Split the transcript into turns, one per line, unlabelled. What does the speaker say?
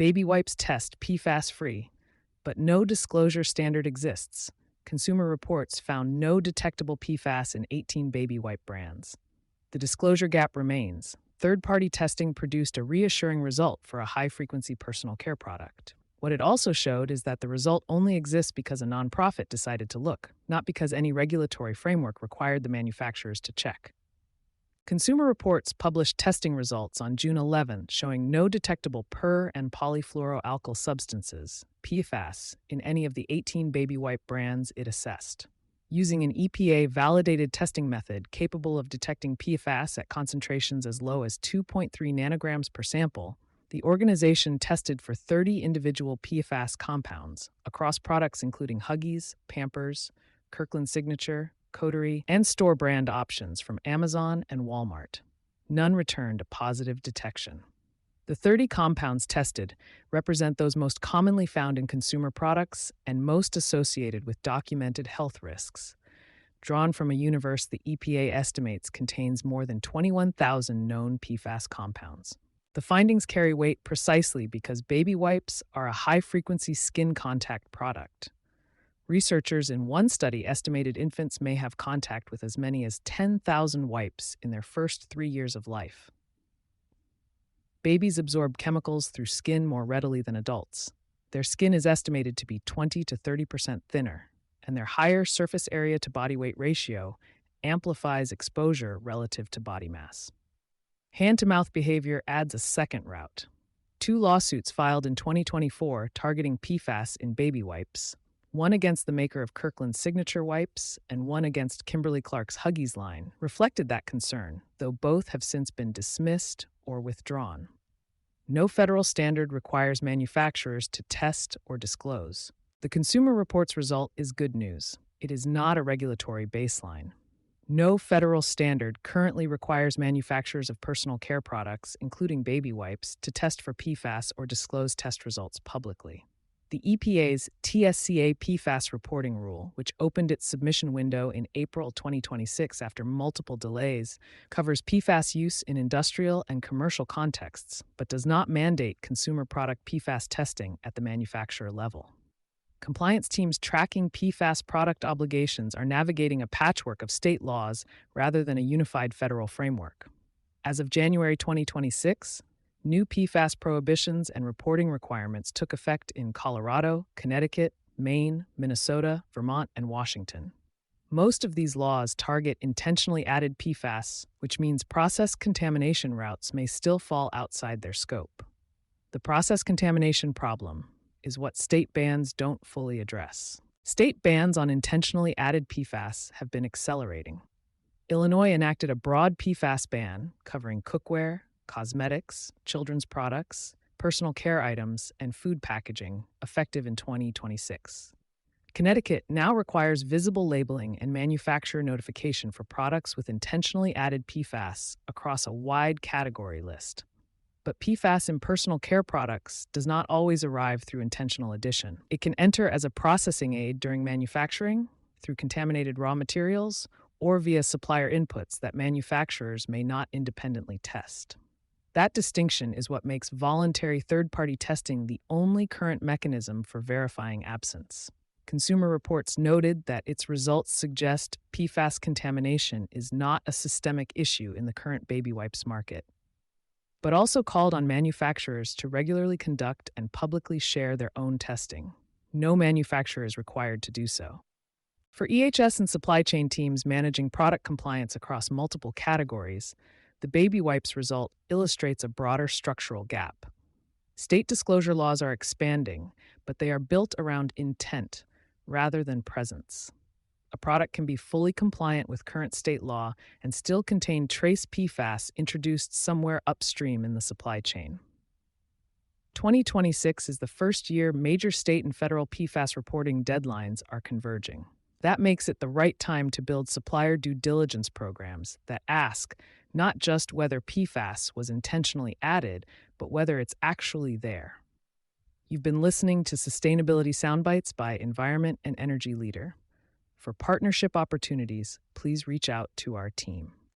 Baby wipes test PFAS-free, but no disclosure standard exists. Consumer Reports found no detectable PFAS in 18 baby wipe brands. The disclosure gap remains. Third-party testing produced a reassuring result for a high-frequency personal care product. What it also showed is that the result only exists because a nonprofit decided to look, not because any regulatory framework required the manufacturers to check. Consumer Reports published testing results on June 11 showing no detectable per- and polyfluoroalkyl substances, PFAS, in any of the 18 baby wipe brands it assessed. Using an EPA-validated testing method capable of detecting PFAS at concentrations as low as 2.3 nanograms per sample, the organization tested for 30 individual PFAS compounds across products including Huggies, Pampers, Kirkland Signature, Coterie, and store brand options from Amazon and Walmart. None returned a positive detection. The 30 compounds tested represent those most commonly found in consumer products and most associated with documented health risks. Drawn from a universe the EPA estimates contains more than 21,000 known PFAS compounds. The findings carry weight precisely because baby wipes are a high-frequency skin contact product. Researchers in one study estimated infants may have contact with as many as 10,000 wipes in their first 3 years of life. Babies absorb chemicals through skin more readily than adults. Their skin is estimated to be 20 to 30% thinner, and their higher surface area to body weight ratio amplifies exposure relative to body mass. Hand-to-mouth behavior adds a second route. 2 lawsuits filed in 2024 targeting PFAS in baby wipes, one against the maker of Kirkland Signature wipes and one against Kimberly-Clark's Huggies line, reflected that concern, though both have since been dismissed or withdrawn. No federal standard requires manufacturers to test or disclose. The Consumer Reports result is good news. It is not a regulatory baseline. No federal standard currently requires manufacturers of personal care products, including baby wipes, to test for PFAS or disclose test results publicly. The EPA's TSCA PFAS reporting rule, which opened its submission window in April 2026 after multiple delays, covers PFAS use in industrial and commercial contexts, but does not mandate consumer product PFAS testing at the manufacturer level. Compliance teams tracking PFAS product obligations are navigating a patchwork of state laws rather than a unified federal framework. As of January 2026, new PFAS prohibitions and reporting requirements took effect in Colorado, Connecticut, Maine, Minnesota, Vermont, and Washington. Most of these laws target intentionally added PFAS, which means process contamination routes may still fall outside their scope. The process contamination problem is what state bans don't fully address. State bans on intentionally added PFAS have been accelerating. Illinois enacted a broad PFAS ban covering cookware, cosmetics, children's products, personal care items, and food packaging, effective in 2026. Connecticut now requires visible labeling and manufacturer notification for products with intentionally added PFAS across a wide category list. But PFAS in personal care products does not always arrive through intentional addition. It can enter as a processing aid during manufacturing, through contaminated raw materials, or via supplier inputs that manufacturers may not independently test. That distinction is what makes voluntary third-party testing the only current mechanism for verifying absence. Consumer Reports noted that its results suggest PFAS contamination is not a systemic issue in the current baby wipes market, but also called on manufacturers to regularly conduct and publicly share their own testing. No manufacturer is required to do so. For EHS and supply chain teams managing product compliance across multiple categories, the baby wipes result illustrates a broader structural gap. State disclosure laws are expanding, but they are built around intent rather than presence. A product can be fully compliant with current state law and still contain trace PFAS introduced somewhere upstream in the supply chain. 2026 is the first year major state and federal PFAS reporting deadlines are converging. That makes it the right time to build supplier due diligence programs that ask not just whether PFAS was intentionally added, but whether it's actually there. You've been listening to Sustainability Soundbites by Environment and Energy Leader. For partnership opportunities, please reach out to our team.